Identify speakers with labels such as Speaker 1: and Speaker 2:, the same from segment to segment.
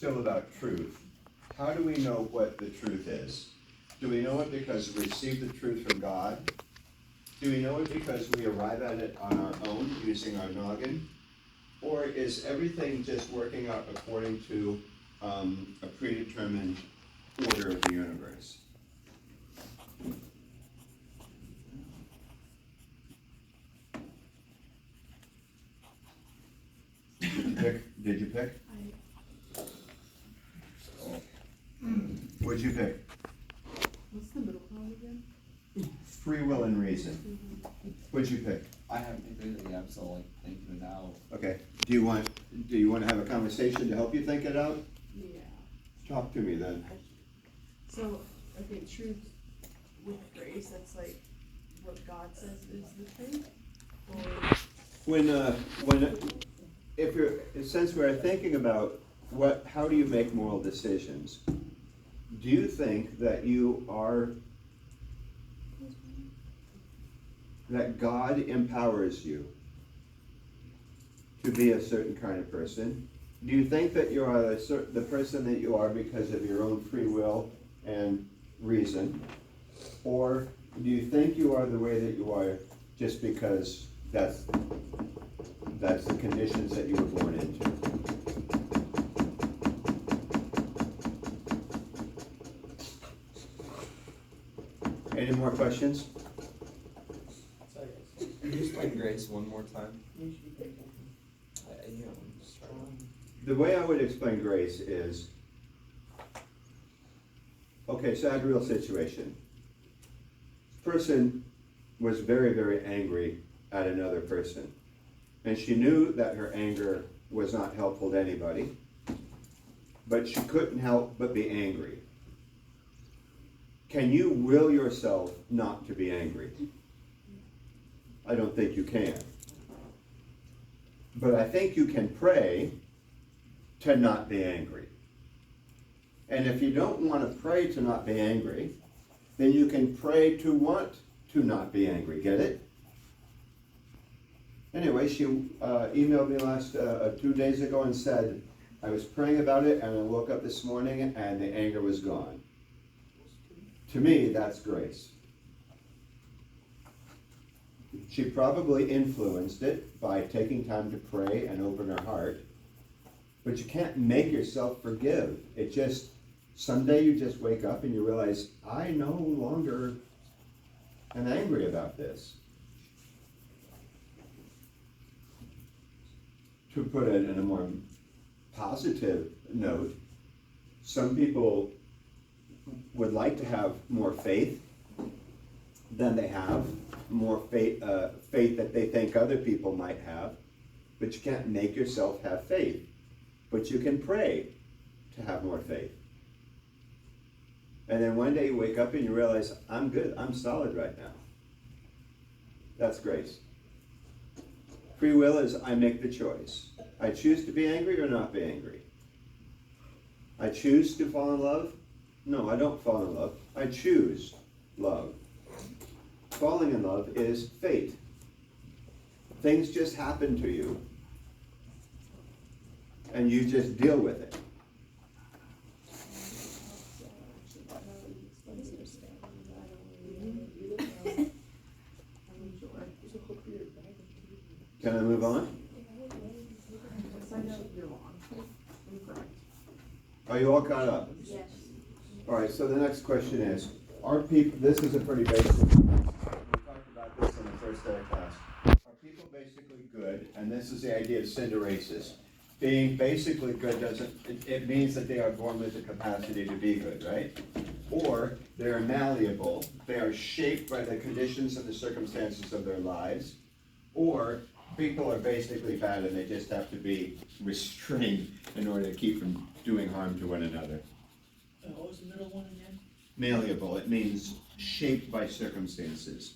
Speaker 1: still about truth. How do we know what the truth is? Do we know it because we receive the truth from God? Do we know it because we arrive at it on our own using our noggin? Or is everything just working out according to a predetermined order of the universe? Did you pick? What'd you pick?
Speaker 2: What's the middle column again?
Speaker 1: Free will and reason. What'd you pick?
Speaker 3: I haven't picked it yet, I'm still like thinking it out.
Speaker 1: Okay. Do you want to have a conversation to help you think it out?
Speaker 2: Yeah.
Speaker 1: Talk to me then.
Speaker 2: So, okay, truth with grace, that's like what God says is the truth? Or
Speaker 1: If you're, since we're thinking about how do you make moral decisions, do you think that that God empowers you to be a certain kind of person? Do you think that you are the person that you are because of your own free will and reason? Or do you think you are the way that you are just because that's the conditions that you were born into? Any more questions?
Speaker 3: Can you explain grace one more time? I'm just trying
Speaker 1: The way I would explain grace is, okay, so I had a real situation. This person was very, very angry at another person. And she knew that her anger was not helpful to anybody, but she couldn't help but be angry. Can you will yourself not to be angry? I don't think you can. But I think you can pray to not be angry. And if you don't want to pray to not be angry, then you can pray to want to not be angry. Get it? Anyway, she emailed me 2 days ago and said, I was praying about it and I woke up this morning and the anger was gone. To me, that's grace. She probably influenced it by taking time to pray and open her heart. But you can't make yourself forgive. It just, someday you just wake up and you realize, I no longer am angry about this. To put it in a more positive note, some people would like to have more faith than they have, more faith that they think other people might have, but you can't make yourself have faith. But you can pray to have more faith. And then one day you wake up and you realize, I'm good, I'm solid right now. That's grace. Free will is I make the choice. I choose to be angry or not be angry. I choose to fall in love. No, I don't fall in love. I choose love. Falling in love is fate. Things just happen to you, and you just deal with it. Can I move on? Are you all caught up?
Speaker 2: Yes.
Speaker 1: All right, so the next question is, are people, this is a pretty basic, we talked about this in the first day of class. Are people basically good? And this is the idea of synderesis. Being basically good it means that they are born with the capacity to be good, right? Or they are malleable, they are shaped by the conditions and the circumstances of their lives. Or people are basically bad and they just have to be restrained in order to keep from doing harm to one another.
Speaker 4: What was the middle one again?
Speaker 1: Malleable, it means shaped by circumstances.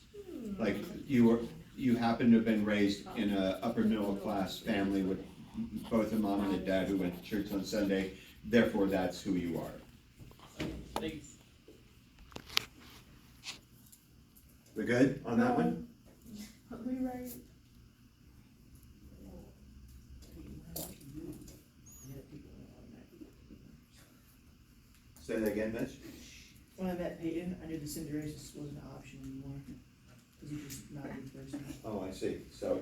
Speaker 1: Like you happen to have been raised in an upper middle class family with both a mom and a dad who went to church on Sunday, therefore that's who you are.
Speaker 4: Thanks.
Speaker 1: We good on that one?
Speaker 2: Rewrite.
Speaker 1: Say that again, Mitch?
Speaker 4: When I met Peyton, I knew the Cinderaces wasn't an option anymore, cause he's just not a good person.
Speaker 1: Oh, I see, so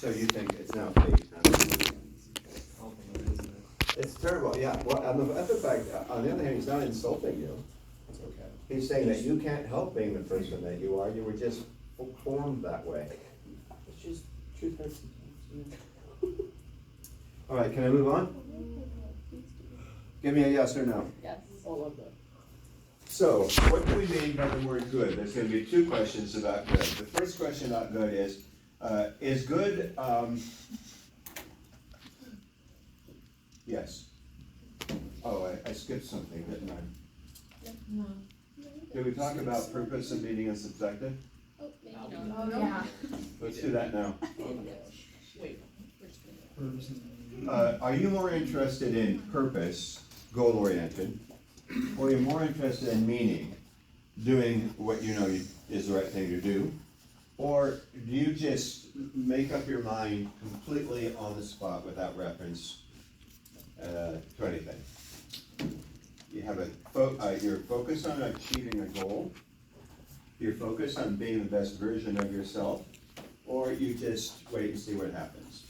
Speaker 1: you think it's now fake, huh?
Speaker 3: Compliment, isn't it?
Speaker 1: It's terrible, yeah, well, on the other fact, on the other hand, he's not insulting you.
Speaker 3: It's okay.
Speaker 1: He's saying that you can't help being the person that you are, you were just formed that way.
Speaker 4: It's just, truth hurts sometimes,
Speaker 1: All right, can I move on? Give me a yes or no.
Speaker 2: Yes.
Speaker 4: I love that.
Speaker 1: So, what do we mean by the word good? There's gonna be two questions about good. The first question about good is good, yes. Oh, I skipped something, didn't I?
Speaker 2: No.
Speaker 1: Did we talk about purpose and meaning and subjective?
Speaker 2: Oh, yeah.
Speaker 1: Let's do that now.
Speaker 4: Wait.
Speaker 1: Are you more interested in purpose, goal-oriented, or you're more interested in meaning, doing what you know is the right thing to do? Or do you just make up your mind completely on the spot without reference to anything? You have you're focused on achieving a goal, you're focused on being the best version of yourself, or you just wait and see what happens?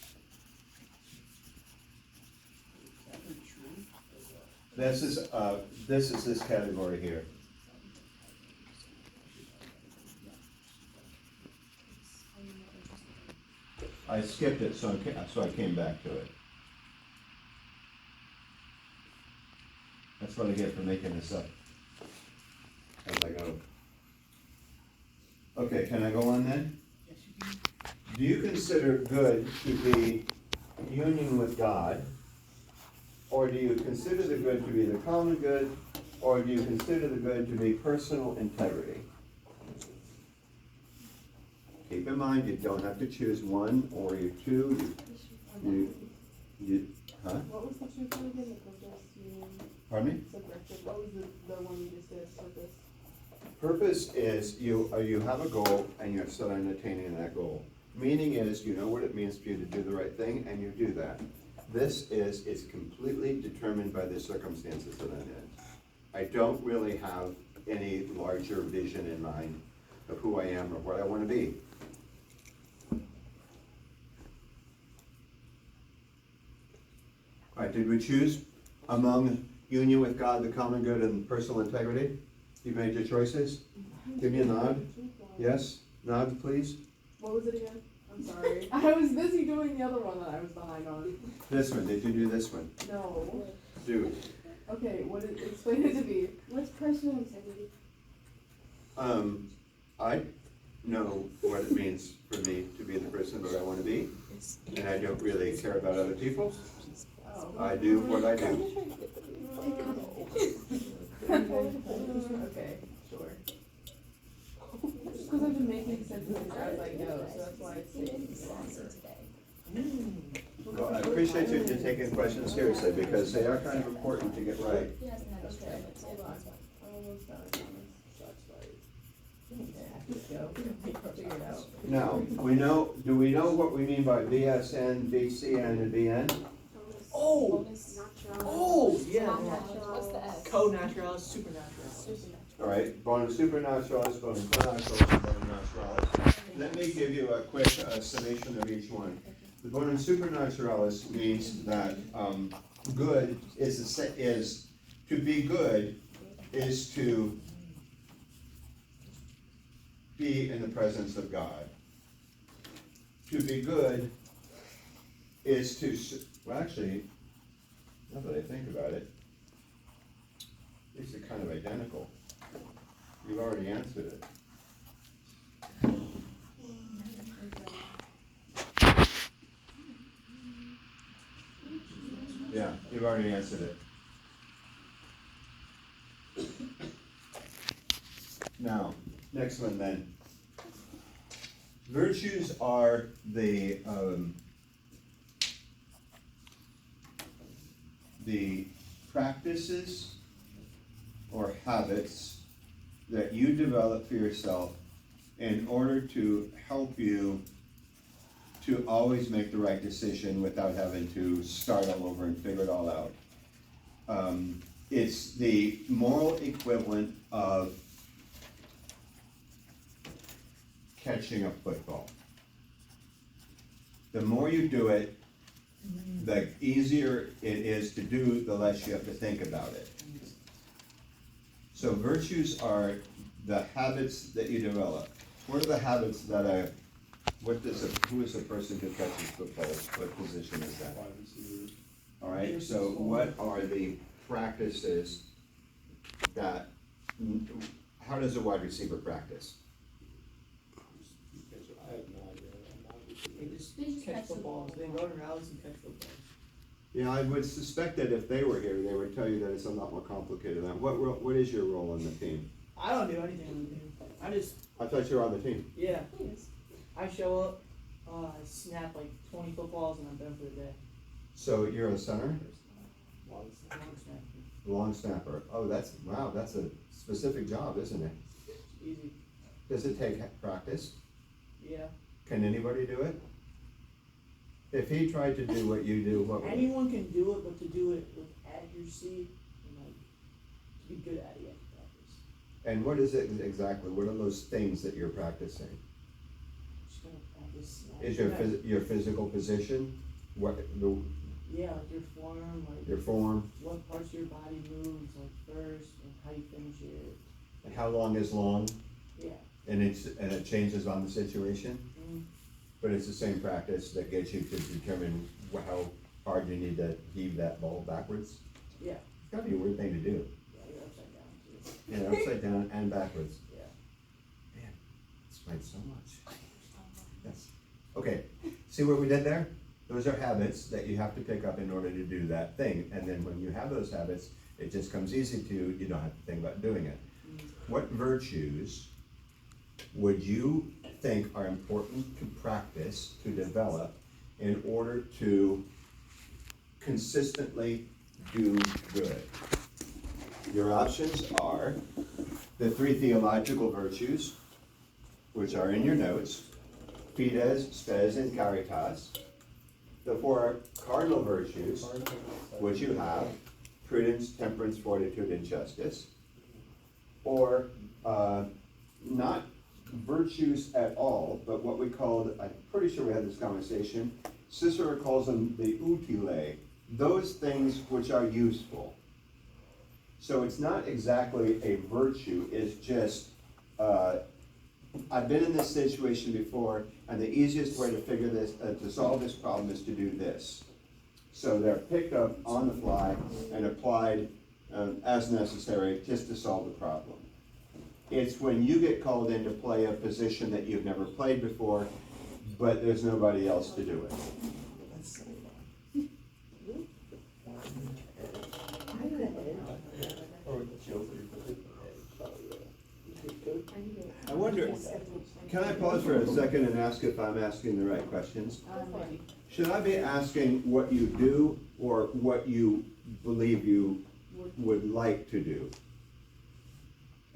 Speaker 1: This is this category here. I skipped it, so I came back to it. That's what I get for making this up as I go. Okay, can I go on then?
Speaker 4: Yes, you can.
Speaker 1: Do you consider good to be union with God? Or do you consider the good to be the common good? Or do you consider the good to be personal integrity? Keep in mind, you don't have to choose one or you two. Huh?
Speaker 2: What was the truth one again? The purpose, meaning,
Speaker 1: Pardon me?
Speaker 2: subjective. What was the one you just did, purpose?
Speaker 1: Purpose is you have a goal and you're set on attaining that goal. Meaning is you know what it means for you to do the right thing and you do that. This is completely determined by the circumstances that I'm in. I don't really have any larger vision in mind of who I am or what I want to be. All right, did we choose among union with God, the common good, and personal integrity? You made your choices? Give me a nod. Yes? Nod, please.
Speaker 2: What was it again? I'm sorry. I was busy doing the other one that I was behind on.
Speaker 1: This one, did you do this one?
Speaker 2: No.
Speaker 1: Do.
Speaker 2: Okay, explain it to me. What's personal integrity?
Speaker 1: I know what it means for me to be the person that I want to be, and I don't really care about other people.
Speaker 2: Oh.
Speaker 1: I do what I do.
Speaker 2: Okay, sure. Just because I've been making sentences as I go, so that's why it's taking me longer.
Speaker 1: Well, I appreciate you taking questions seriously, because they are kind of important to get right.
Speaker 2: Okay, hold on. I'm almost done, I promise. Okay, let's go. Figure it out.
Speaker 1: Now, do we know what we mean by VSN, VCN, and VN?
Speaker 4: Oh! Oh, yeah.
Speaker 2: What's the S?
Speaker 4: Co-naturalis, supernaturalis.
Speaker 1: All right, bonum supernaturalis, bonum connaturalis, and bonum naturalis. Let me give you a quick summation of each one. The bonum supernaturalis means that good is to be good is to be in the presence of God. To be good is to, well, actually, now that I think about it, these are kind of identical. You've already answered it. Yeah, you've already answered it. Now, next one then. Virtues are the practices or habits that you develop for yourself in order to help you to always make the right decision without having to start all over and figure it all out. it's the moral equivalent of catching a football. The more you do it, the easier it is to do, the less you have to think about it. So virtues are the habits that you develop. What are the habits that who is the person who catches football? What position is that?
Speaker 3: Wide receiver.
Speaker 1: All right, so what are the practices that, how does a wide receiver practice?
Speaker 3: I have no idea. I'm not
Speaker 4: They
Speaker 3: receiver.
Speaker 4: just
Speaker 2: They just
Speaker 4: catch
Speaker 2: catch the
Speaker 4: footballs, they
Speaker 2: ball.
Speaker 4: run routes and catch footballs.
Speaker 1: Yeah, I would suspect that if they were here, they would tell you that it's a lot more complicated than that. What is your role on the team?
Speaker 4: I don't do anything on the team. I just,
Speaker 1: I thought you were on the team.
Speaker 4: yeah,
Speaker 2: Please.
Speaker 4: I show up, I snap like 20 footballs and I'm done for the day.
Speaker 1: So you're a center?
Speaker 3: Long snap.
Speaker 4: Long snap.
Speaker 1: Long snapper. Oh, that's a specific job, isn't it?
Speaker 4: It's easy.
Speaker 1: Does it take practice?
Speaker 4: Yeah.
Speaker 1: Can anybody do it? If he tried to do what you do, what would he?
Speaker 4: Anyone can do it, but to do it with accuracy and like to be good at it, you have to practice.
Speaker 1: And what is it exactly? What are those things that you're practicing?
Speaker 4: Just gonna practice.
Speaker 1: Is your physical position? What,
Speaker 4: Yeah, like your form, like
Speaker 1: your form?
Speaker 4: what parts of your body moves like first and how you finish it.
Speaker 1: And how long is long?
Speaker 4: Yeah.
Speaker 1: And it changes on the situation?
Speaker 4: Mm.
Speaker 1: But it's the same practice that gets you to determine how hard you need to heave that ball backwards?
Speaker 4: Yeah.
Speaker 1: It's gotta be a weird thing to do.
Speaker 4: Yeah, you're upside down too.
Speaker 1: Yeah, upside down and backwards.
Speaker 4: Yeah.
Speaker 1: Man, explains so much. Yes. Okay, see what we did there? Those are habits that you have to pick up in order to do that thing. And then when you have those habits, it just comes easy to you. You don't have to think about doing it. What virtues would you think are important to practice, to develop, in order to consistently do good? Your options are the 3 theological virtues, which are in your notes: fides, spes, and caritas. The 4 cardinal virtues, which you have: prudence, temperance, fortitude, and justice. Or not virtues at all, but what we called, I'm pretty sure we had this conversation, Cicero calls them the utile, those things which are useful. So it's not exactly a virtue, it's just, I've been in this situation before, and the easiest way to figure this, to solve this problem is to do this. So they're picked up on the fly and applied as necessary just to solve the problem. It's when you get called in to play a position that you've never played before, but there's nobody else to do it.
Speaker 3: That's so fun. Or the Joker.
Speaker 1: I wonder, can I pause for a second and ask if I'm asking the right questions?
Speaker 2: Maybe.
Speaker 1: Should I be asking what you do or what you believe you would like to do?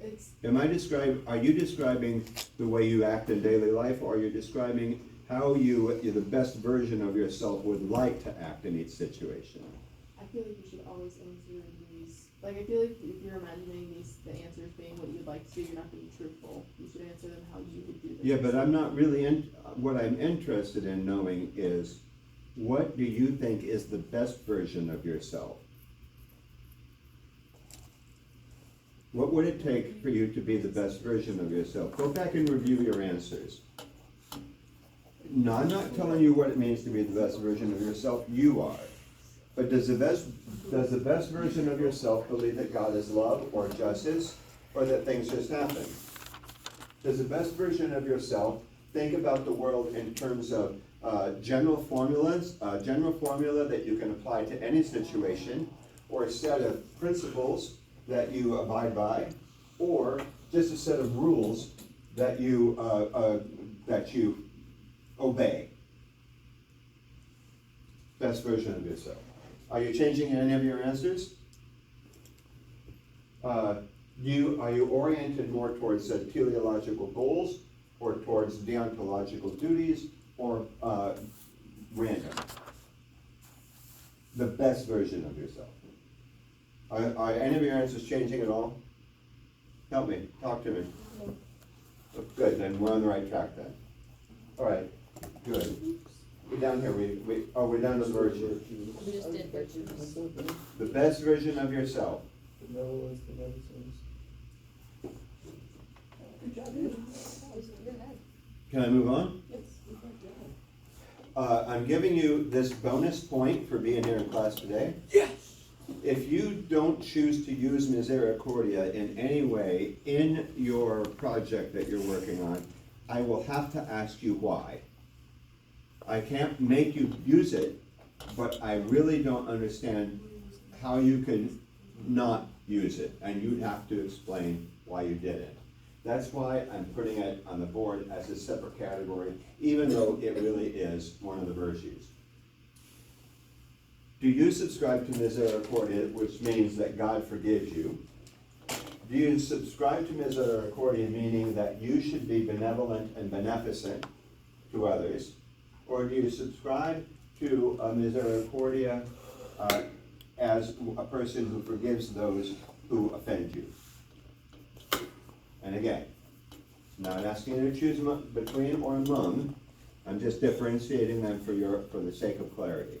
Speaker 2: It's,
Speaker 1: Are you describing the way you act in daily life, or are you describing how the best version of yourself would like to act in each situation?
Speaker 2: I feel like you should always answer these, like, I feel like if you're imagining the answers being what you'd like to do, you're not being truthful. You should answer them how you would do them.
Speaker 1: Yeah, but I'm not really what I'm interested in knowing is, what do you think is the best version of yourself? What would it take for you to be the best version of yourself? Go back and review your answers. No, I'm not telling you what it means to be the best version of yourself. You are. But does the best version of yourself believe that God is love or justice, or that things just happen? Does the best version of yourself think about the world in terms of general formula that you can apply to any situation, or a set of principles that you abide by, or just a set of rules that you obey? Best version of yourself. Are you changing any of your answers? Are you oriented more towards teleological goals, or towards deontological duties, or random? The best version of yourself. Are any of your answers changing at all? Help me, talk to me. Oh, good, then we're on the right track then. All right, good. We're down here, we're down to virtue.
Speaker 5: We just did virtues.
Speaker 1: The best version of yourself.
Speaker 3: The middle is the medicines. Good job, dude.
Speaker 1: Can I move on?
Speaker 5: Yes.
Speaker 1: I'm giving you this bonus point for being here in class today.
Speaker 3: Yes.
Speaker 1: If you don't choose to use Misericordia in any way in your project that you're working on, I will have to ask you why. I can't make you use it, but I really don't understand how you can not use it, and you'd have to explain why you did it. That's why I'm putting it on the board as a separate category, even though it really is one of the virtues. Do you subscribe to Misericordia, which means that God forgives you? Do you subscribe to Misericordia, meaning that you should be benevolent and beneficent to others? Or do you subscribe to Misericordia as a person who forgives those who offend you? And again, not asking you to choose between or among, I'm just differentiating them for the sake of clarity.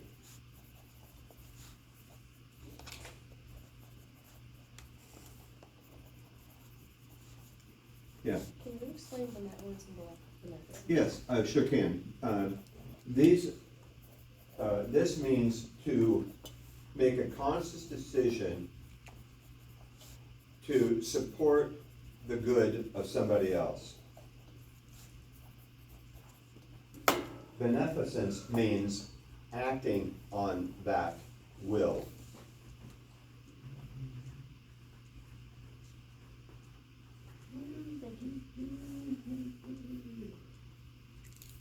Speaker 1: Yeah.
Speaker 5: Can you explain benevolence and beneficence?
Speaker 1: Yes, I sure can. This means to make a conscious decision to support the good of somebody else. Beneficence means acting on that will.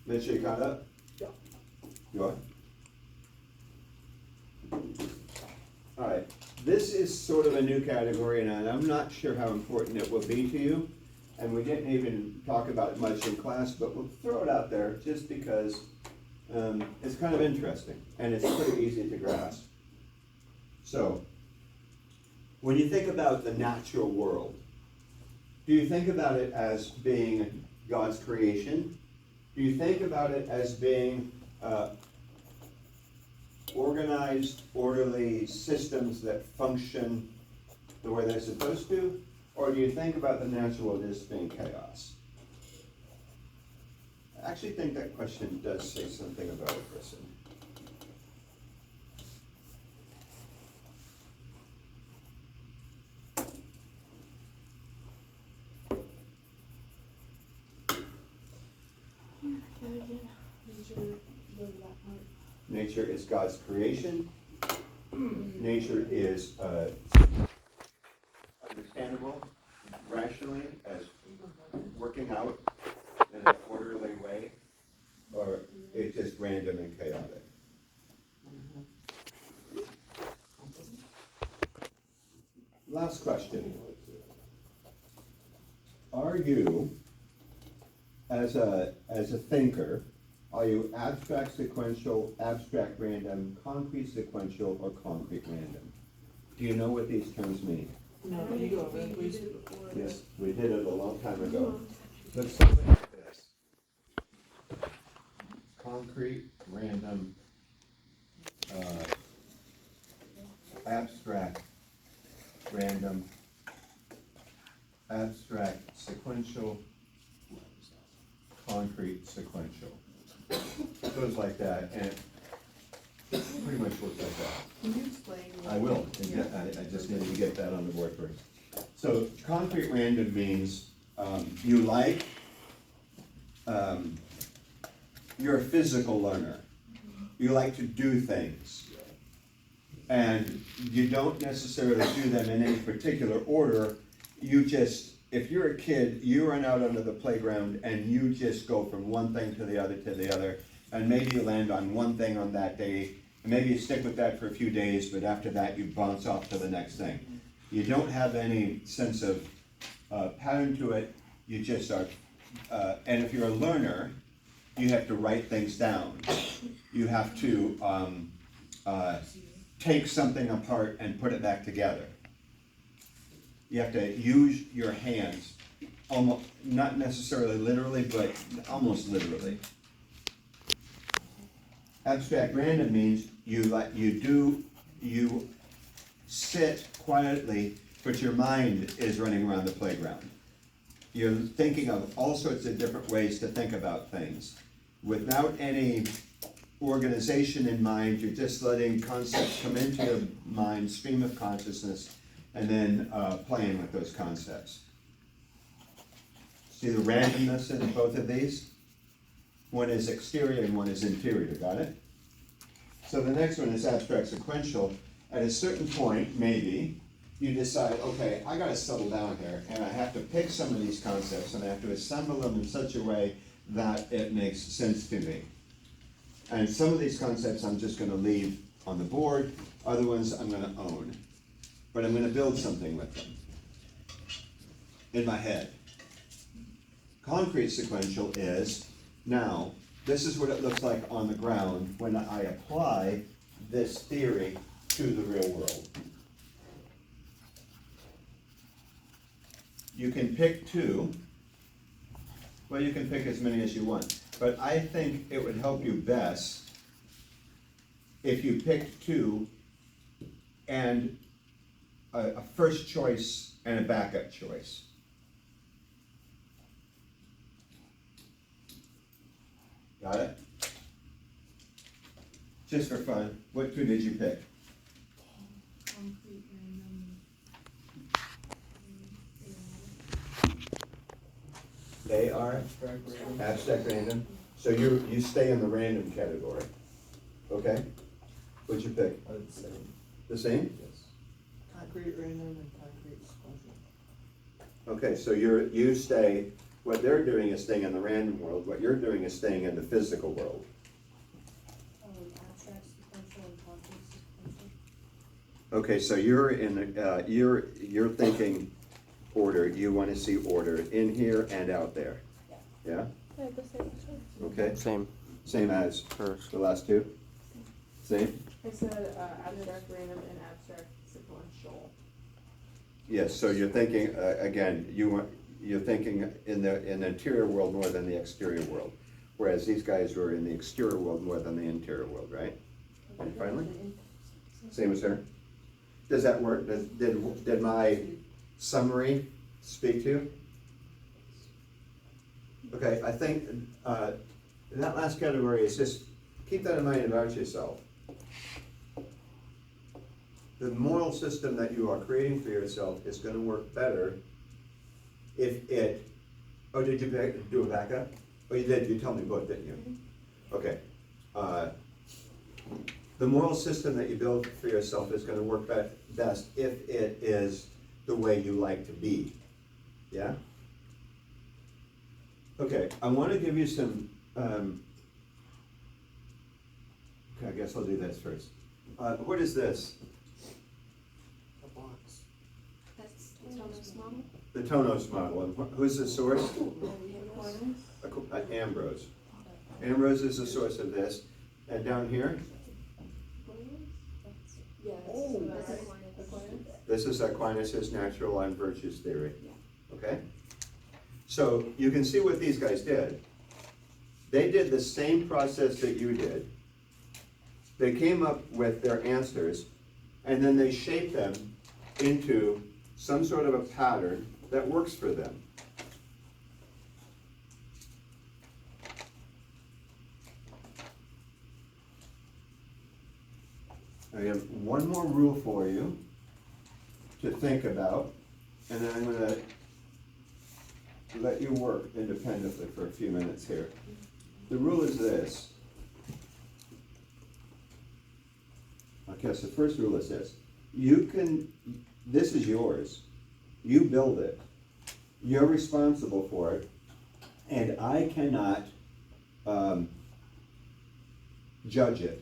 Speaker 1: Mitch, you caught up?
Speaker 3: Yeah.
Speaker 1: You are? All right, this is sort of a new category, and I'm not sure how important it will be to you. And we didn't even talk about it much in class, but we'll throw it out there just because it's kind of interesting, and it's pretty easy to grasp. So, when you think about the natural world, do you think about it as being God's creation? Do you think about it as being organized, orderly systems that function the way they're supposed to? Or do you think about the natural world as being chaos? I actually think that question does say something about a person. Nature is God's creation. Nature is understandable rationally as working out in an orderly way, or it's just random and chaotic. Last question. Are you, as a thinker, are you abstract sequential, abstract random, concrete sequential, or concrete random? Do you know what these terms mean?
Speaker 4: No, can you go over it, please?
Speaker 1: Yes, we did it a long time ago. Let's something like this. Concrete, random, abstract, random, abstract, sequential, concrete, sequential. It goes like that, and it pretty much looks like that.
Speaker 2: Can you explain?
Speaker 1: I will, I just needed to get that on the board first. So concrete random means you like, you're a physical learner. You like to do things. And you don't necessarily do them in any particular order. You just, if you're a kid, you run out onto the playground and you just go from one thing to the other, and maybe you land on one thing on that day, and maybe you stick with that for a few days, but after that you bounce off to the next thing. You don't have any sense of pattern to it, you just are, and if you're a learner, you have to write things down. You have to take something apart and put it back together. You have to use your hands, almost, not necessarily literally, but almost literally. Abstract random means you sit quietly, but your mind is running around the playground. You're thinking of all sorts of different ways to think about things. Without any organization in mind, you're just letting concepts come into your mind, stream of consciousness, and then playing with those concepts. See the randomness in both of these? One is exterior and one is interior, got it? So the next one is abstract sequential. At a certain point, maybe, you decide, okay, I gotta settle down here, and I have to pick some of these concepts, and I have to assemble them in such a way that it makes sense to me. And some of these concepts I'm just gonna leave on the board, other ones I'm gonna own. But I'm gonna build something with them in my head. Concrete sequential is, now, this is what it looks like on the ground when I apply this theory to the real world. You can pick two. Well, you can pick as many as you want, but I think it would help you best if you picked two and a first choice and a backup choice. Got it? Just for fun, what two did you pick?
Speaker 2: Concrete random.
Speaker 1: They are
Speaker 3: Abstract random.
Speaker 1: abstract random, so you stay in the random category, okay? What'd you pick?
Speaker 3: I did the same.
Speaker 1: The same?
Speaker 3: Yes.
Speaker 4: Concrete random and concrete sequential.
Speaker 1: Okay, so you stay, what they're doing is staying in the random world, what you're doing is staying in the physical world.
Speaker 5: Abstract sequential and concrete sequential.
Speaker 1: Okay, so you're in, you're thinking order, you wanna see order in here and out there. Yeah?
Speaker 5: I have the same answer.
Speaker 1: Okay,
Speaker 6: Same,
Speaker 1: same as
Speaker 6: first.
Speaker 1: the last two? Same?
Speaker 2: I said, abstract random and abstract sequential.
Speaker 1: Yes, so you're thinking, again, you're thinking in the interior world more than the exterior world. Whereas these guys were in the exterior world more than the interior world, right? And finally? Same as her? Does that work? Did my summary speak to you? Okay, I think, that last category is just, keep that in mind about yourself. The moral system that you are creating for yourself is gonna work better if it, oh, did you do a backup? Oh, you did, you told me both, didn't you? Okay. The moral system that you build for yourself is gonna work best if it is the way you like to be, yeah? Okay, I wanna give you some, okay, I guess I'll do this first. What is this?
Speaker 4: A box.
Speaker 5: That's Thomas model.
Speaker 1: The Tonos model, and who's the source?
Speaker 2: Aquinas?
Speaker 1: Ambrose. Ambrose is the source of this, and down here,
Speaker 2: Yes.
Speaker 4: Oh,
Speaker 2: So
Speaker 5: that's
Speaker 2: that's
Speaker 5: Aquinas.
Speaker 2: Aquinas?
Speaker 1: this is Aquinas' natural and virtues theory, okay? So you can see what these guys did. They did the same process that you did. They came up with their answers, and then they shaped them into some sort of a pattern that works for them. I have one more rule for you to think about, and then I'm gonna let you work independently for a few minutes here. The rule is this. Okay, so the first rule is this. This is yours. You build it. You're responsible for it. And I cannot judge it.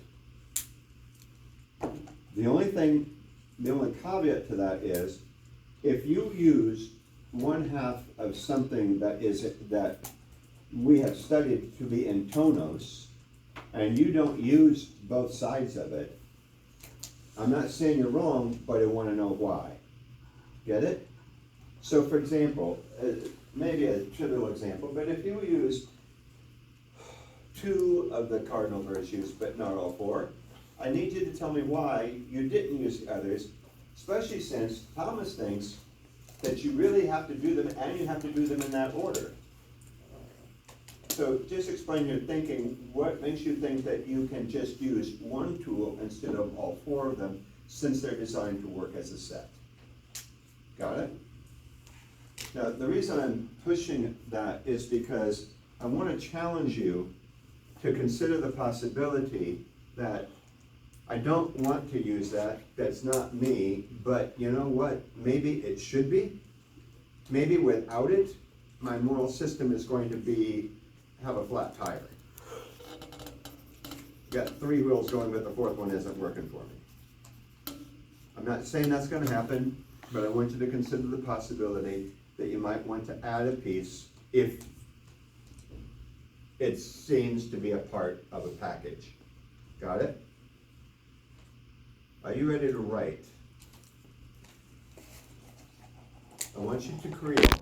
Speaker 1: The only caveat to that is, if you use one half of something that we have studied to be in tonos, and you don't use both sides of it, I'm not saying you're wrong, but I wanna know why. Get it? So for example, maybe a trivial example, but if you use 2 of the cardinal virtues, but not all 4, I need you to tell me why you didn't use the others, especially since Thomas thinks that you really have to do them, and you have to do them in that order. So just explain your thinking. What makes you think that you can just use one tool instead of all 4 of them, since they're designed to work as a set? Got it? Now, the reason I'm pushing that is because I want to challenge you to consider the possibility that I don't want to use that, that's not me, but you know what? Maybe it should be. Maybe without it, my moral system is going to have a flat tire. Got 3 wheels going, but the 4th one isn't working for me. I'm not saying that's gonna happen, but I want you to consider the possibility that you might want to add a piece if it seems to be a part of a package. Got it? Are you ready to write? I want you to create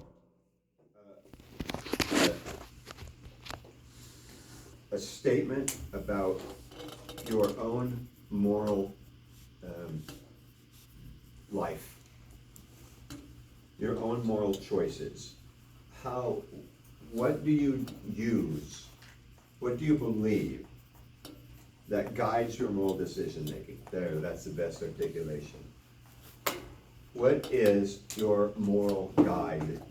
Speaker 1: a statement about your own moral life, your own moral choices. What do you use? What do you believe that guides your moral decision making? There, that's the best articulation. What is your moral guide?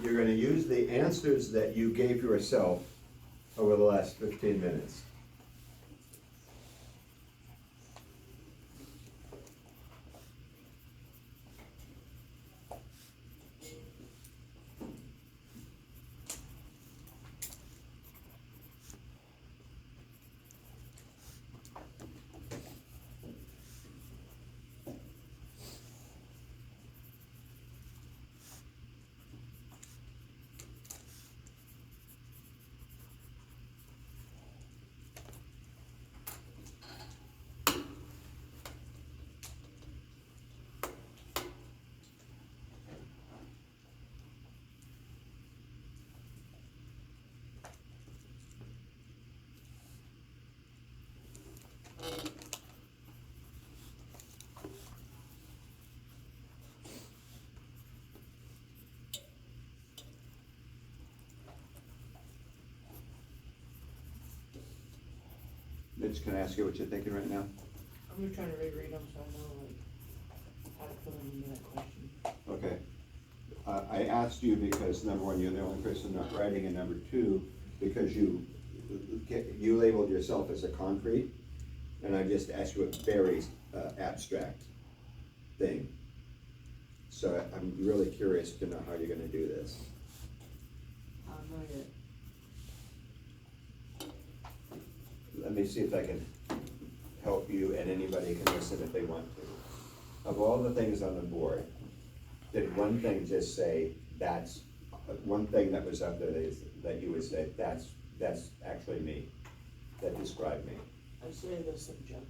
Speaker 1: You're going to use the answers that you gave yourself over the last 15 minutes. Mitch, can I ask you what you're thinking right now?
Speaker 4: I'm just trying to reread them so I know like how to put them into that question.
Speaker 1: Okay. I asked you because, number 1, you're the only person not writing, and number 2, because you labeled yourself as a concrete, and I just asked you a very abstract thing. So I'm really curious to know how you're gonna do this.
Speaker 4: I don't know yet.
Speaker 1: Let me see if I can help you, and anybody can listen if they want to. Of all the things on the board, did one thing just say, that's, one thing that was up there that you would say, that's actually me, that described me?
Speaker 4: I'd say the subjective.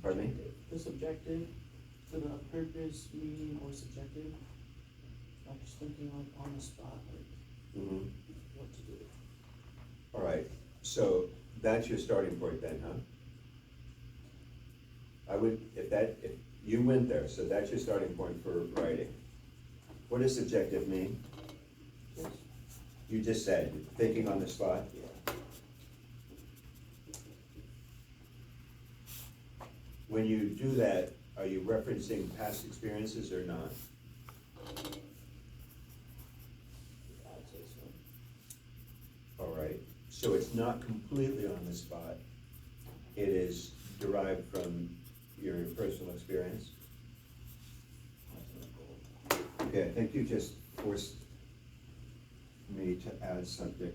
Speaker 1: Pardon me?
Speaker 4: The subjective, for the purpose, meaning, or subjective. I'm just thinking like on the spot, like
Speaker 1: Mm-hmm.
Speaker 4: what to do.
Speaker 1: All right, so that's your starting point then, huh? I would, if you went there, so that's your starting point for writing. What does subjective mean?
Speaker 4: Yes.
Speaker 1: You just said, thinking on the spot?
Speaker 4: Yeah.
Speaker 1: When you do that, are you referencing past experiences or not?
Speaker 4: I'd say so.
Speaker 1: All right, so it's not completely on the spot. It is derived from your personal experience? Okay, I think you just forced me to add something.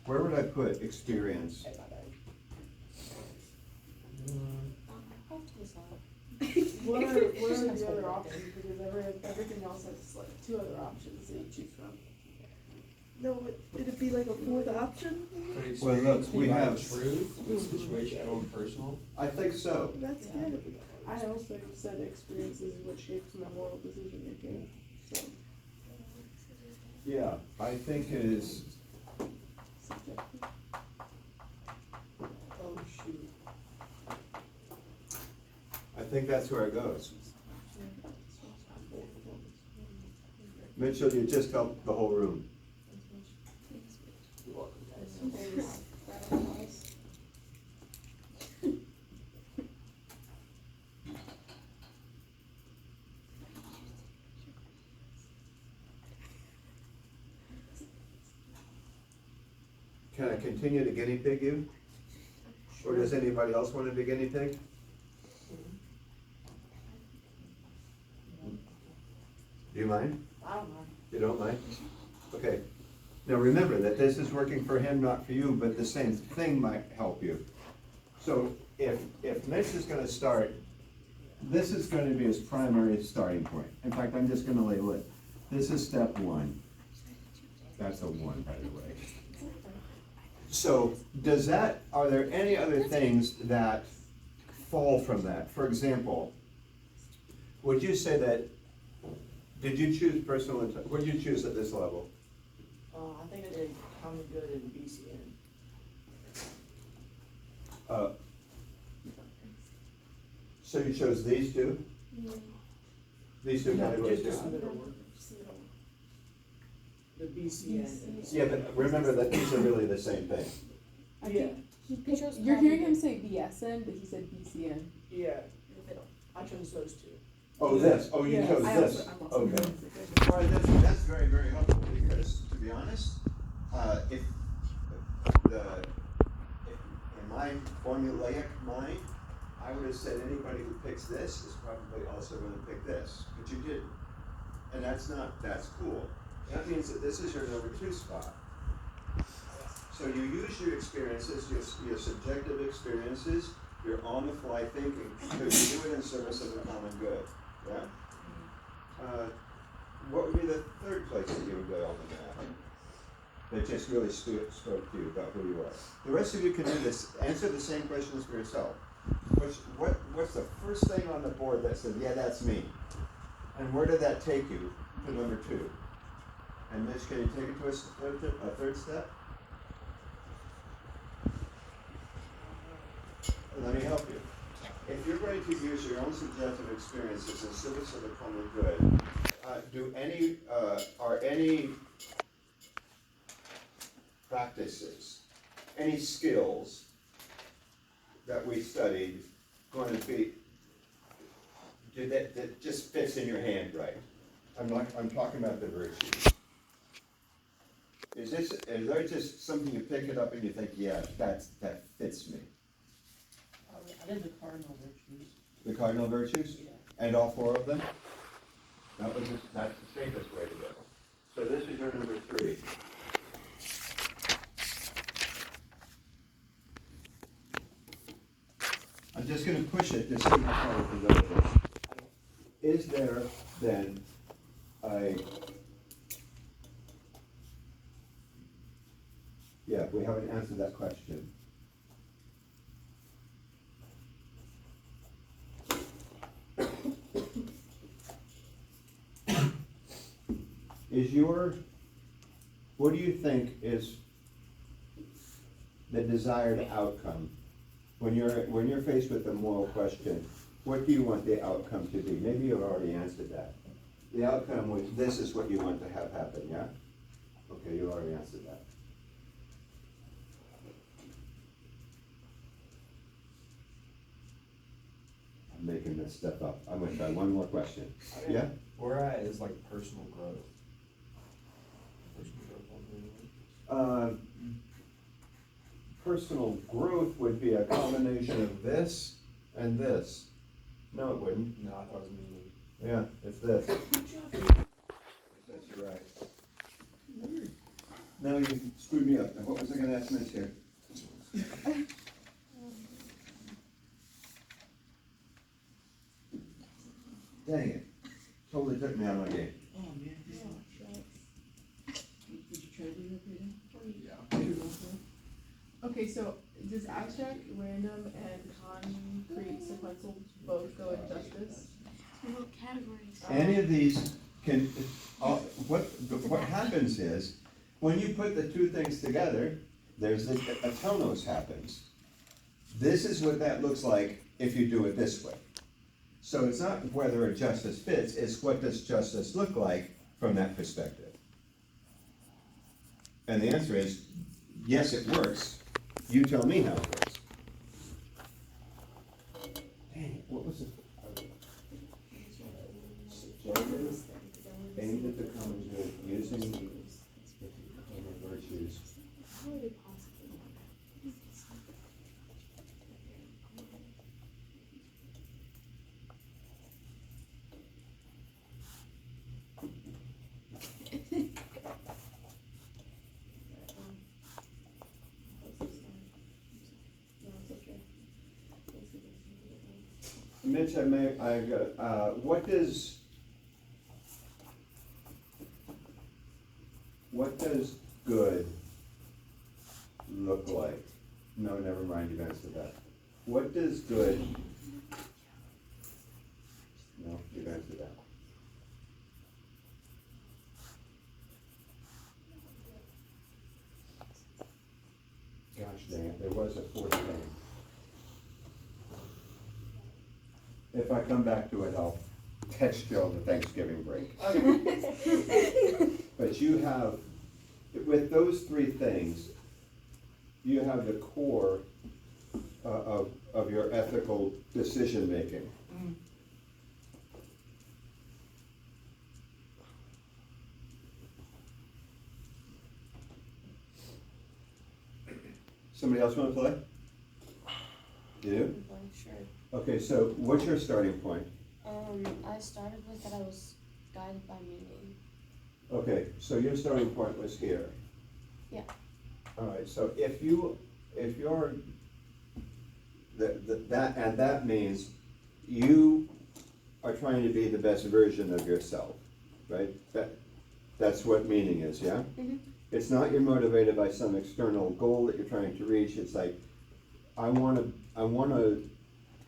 Speaker 1: Where would I put experience?
Speaker 5: Off to the side.
Speaker 2: What are the other options? Because everything else has like 2 other options that you choose from.
Speaker 3: No, it'd be like a fourth option?
Speaker 6: Could
Speaker 1: Well, look,
Speaker 6: experience
Speaker 1: we
Speaker 6: be
Speaker 1: have-
Speaker 6: about truth, situational and personal.
Speaker 1: I think so.
Speaker 3: That's good.
Speaker 2: I also said experiences is what shapes my moral decision making, so
Speaker 1: Yeah, I think it is,
Speaker 2: subjective.
Speaker 4: Oh, shoot.
Speaker 1: I think that's where it goes. Mitchell, you just helped the whole room.
Speaker 4: You're welcome, guys.
Speaker 2: Always round of applause.
Speaker 1: Can I continue to guinea pig you? Or does anybody else want to be guinea pig? Do you mind?
Speaker 4: I don't know.
Speaker 1: You don't mind? Okay. Now remember that this is working for him, not for you, but the same thing might help you. So if Mitch is gonna start, this is gonna be his primary starting point. In fact, I'm just gonna label it, this is step one. That's a one, by the way. So does that, are there any other things that fall from that? For example, would you say that, did you choose personal, what did you choose at this level?
Speaker 4: I think I did common good in BCN.
Speaker 1: So you chose these two? These two categories?
Speaker 4: Just the middle one. The BCN.
Speaker 1: Yeah, but remember that these are really the same thing.
Speaker 2: I
Speaker 4: Yeah.
Speaker 2: think
Speaker 5: He chose
Speaker 2: you're
Speaker 5: common
Speaker 2: hearing him
Speaker 5: good.
Speaker 2: say BSN, but he said BCN.
Speaker 4: Yeah,
Speaker 5: The middle.
Speaker 4: I chose those two.
Speaker 1: Oh, this, oh, you
Speaker 2: Yeah,
Speaker 1: chose
Speaker 2: I
Speaker 1: this,
Speaker 2: also- I'm also
Speaker 1: okay.
Speaker 2: confused.
Speaker 1: All right, that's very, very helpful, because to be honest, if in my formulaic mind, I would have said anybody who picks this is probably also gonna pick this, but you didn't. And that's cool. That means that this is your number 2 spot. So you use your experiences, your subjective experiences, your on-the-fly thinking, because you do it in service of the common good, yeah? What would be the third place that you would go on the map? That just really spoke to you about who you are. The rest of you can do this, answer the same questions for yourself. What's the first thing on the board that says, yeah, that's me? And where did that take you to number 2? And Mitch, can you take it to a third step? Let me help you. If you're going to use your own subjective experiences in service of the common good, are any practices, any skills that we studied going to be, that just fits in your hand right? I'm talking about the virtues. Is there just something you pick it up and you think, yeah, that fits me?
Speaker 4: I did the cardinal virtues.
Speaker 1: The cardinal virtues?
Speaker 4: Yeah.
Speaker 1: And all 4 of them? That's the safest way to go. So this is your number 3. I'm just gonna push it to see how far we can go with this. Is there then yeah, we haven't answered that question. What do you think is the desired outcome? When you're faced with a moral question, what do you want the outcome to be? Maybe you've already answered that. The outcome was, this is what you want to have happen, yeah? Okay, you already answered that. I'm making this stuff up. I'm gonna try one more question. Yeah?
Speaker 6: Where we're at is like personal growth. Personal growth ultimately.
Speaker 1: Personal growth would be a combination of this and this. No, it wouldn't.
Speaker 6: No, I thought it was meaning.
Speaker 1: Yeah, it's this. That's right. Now you screwed me up. Now, what was I gonna ask Mitch here? Dang it. Totally took me out of my game.
Speaker 4: Oh, man. Did you try to do
Speaker 2: Okay, so does abstract, random, and concrete sequential both go in justice?
Speaker 5: What categories?
Speaker 1: Any of these can, what happens is, when you put the two things together, there's a telos happens. This is what that looks like if you do it this way. So it's not whether a justice fits, it's what does justice look like from that perspective. And the answer is, yes, it works. You tell me how it works. Dang it, what was it? Aimed at the common good, using the common virtues.
Speaker 2: How would it possibly work?
Speaker 1: Mitch, what does good look like? No, never mind, you've answered that. What does good? No, you've answered that. Gosh dang it, there was a fourth thing. If I come back to it, I'll text you on the Thanksgiving break. But you have, with those three things, you have the core of your ethical decision-making. Somebody else wanna play? You do?
Speaker 5: Sure.
Speaker 1: Okay, so what's your starting point?
Speaker 5: I started with that I was guided by meaning.
Speaker 1: Okay, so your starting point was here.
Speaker 5: Yeah.
Speaker 1: Alright, so if you're, that means you are trying to be the best version of yourself, right? That's what meaning is, yeah?
Speaker 5: Mhm.
Speaker 1: It's not you're motivated by some external goal that you're trying to reach, it's like,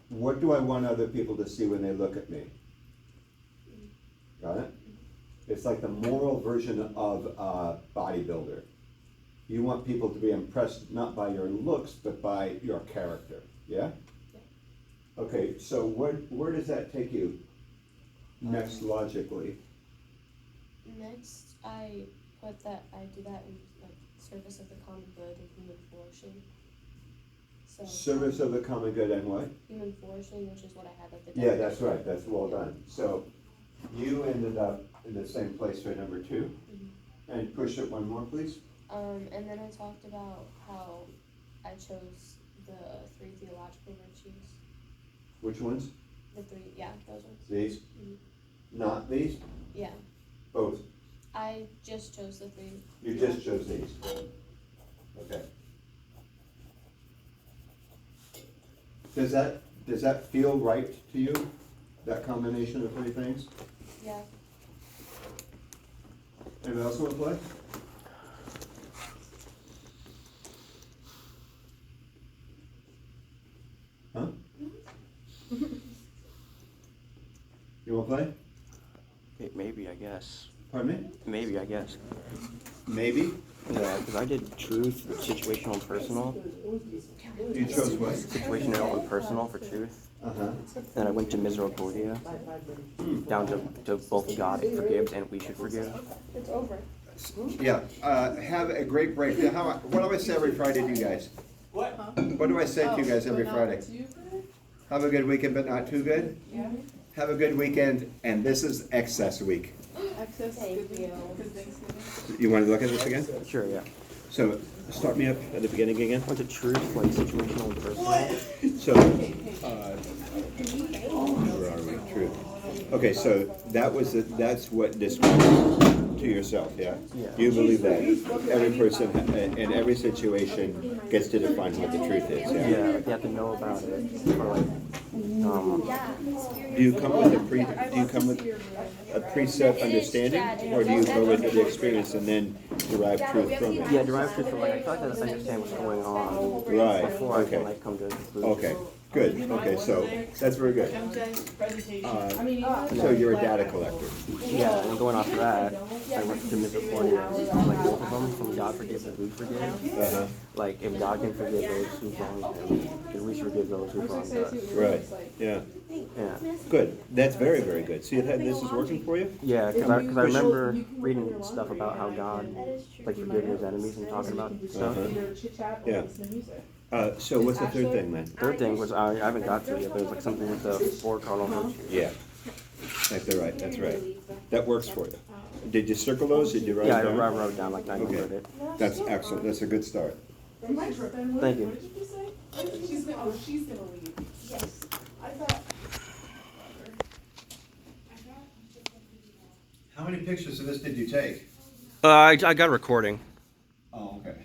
Speaker 1: what do I want other people to see when they look at me? Got it? It's like the moral version of a bodybuilder. You want people to be impressed not by your looks, but by your character, yeah? Okay, so where does that take you next logically?
Speaker 5: Next, I put that I do that in like service of the common good and human flourishing. So
Speaker 1: Service of the common good and what?
Speaker 5: human flourishing, which is what I had at the
Speaker 1: Yeah, that's right, that's well done. So you ended up in the same place for number 2, and push it one more, please.
Speaker 5: And then I talked about how I chose the 3 theological virtues.
Speaker 1: Which ones?
Speaker 5: The 3, yeah, those ones.
Speaker 1: These?
Speaker 5: Mhm.
Speaker 1: Not these?
Speaker 5: Yeah,
Speaker 1: Both?
Speaker 5: I just chose the 3.
Speaker 1: You just chose these? Okay. Does that feel right to you? That combination of 3 things?
Speaker 5: Yeah.
Speaker 1: Anybody else want to play? Huh? You want to play?
Speaker 7: Maybe, I guess.
Speaker 1: Pardon me?
Speaker 7: Maybe, I guess.
Speaker 1: Maybe?
Speaker 7: Yeah, because I did truth, situational, and personal.
Speaker 1: You chose what?
Speaker 7: Situational and personal for truth.
Speaker 1: Uh-huh.
Speaker 7: Then I went to misericordia, down to both God forgives and we should forgive.
Speaker 5: It's over.
Speaker 1: Yeah, have a great break. What do I say every Friday to you guys?
Speaker 4: What?
Speaker 1: What do I say to you guys every
Speaker 2: But not
Speaker 1: Friday?
Speaker 2: too good?
Speaker 1: Have a good weekend, but not too good?
Speaker 2: Yeah.
Speaker 1: Have a good weekend, and this is excess week.
Speaker 2: Excess
Speaker 5: Thank
Speaker 2: good week
Speaker 5: you.
Speaker 2: for Thanksgiving.
Speaker 1: You want to look at this again?
Speaker 7: Sure, yeah.
Speaker 1: So, start me up at the beginning again.
Speaker 7: Went to truth, like situational and personal.
Speaker 1: So, where are we? Truth. Okay, so that's what describes to yourself, yeah?
Speaker 7: Yeah.
Speaker 1: Do you believe that every person in every situation gets to define what the truth is, yeah?
Speaker 7: Yeah, like you have to know about it, or like,
Speaker 1: Do you come with a preset understanding, or do you go into the experience and then derive truth from it?
Speaker 7: yeah, derive truth from like, I feel like I understand what's going on
Speaker 1: Right,
Speaker 7: before I can
Speaker 1: okay,
Speaker 7: like come to a conclusion.
Speaker 1: okay, good, okay, so, that's very good. So you're a data collector,
Speaker 7: Yeah, and going off of that, I went to Misericordia, like both of them, from God forgives and we forgive.
Speaker 1: uh-huh,
Speaker 7: Like, if God can forgive those who wronged him, then we should forgive those who wronged us.
Speaker 1: right, yeah,
Speaker 7: Yeah,
Speaker 1: good, that's very, very good. See how this is working for you?
Speaker 7: yeah, because I remember reading stuff about how God, like, forgave his enemies and talking about stuff.
Speaker 1: Uh-huh. Yeah. So what's the third thing then?
Speaker 7: Third thing was, I haven't got to it yet, but it was like something with the 4 cardinal virtues.
Speaker 1: Yeah, that's right. That works for you. Did you circle those, did you write
Speaker 7: Yeah,
Speaker 1: it
Speaker 7: I
Speaker 1: down?
Speaker 7: wrote it down like I remembered it.
Speaker 1: That's excellent, that's a good start.
Speaker 7: Thank you.
Speaker 2: She's gonna leave. Yes. I thought.
Speaker 1: How many pictures of this did you take?
Speaker 7: I got a recording.
Speaker 1: Oh, okay.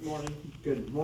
Speaker 4: Morning.
Speaker 6: Good morning.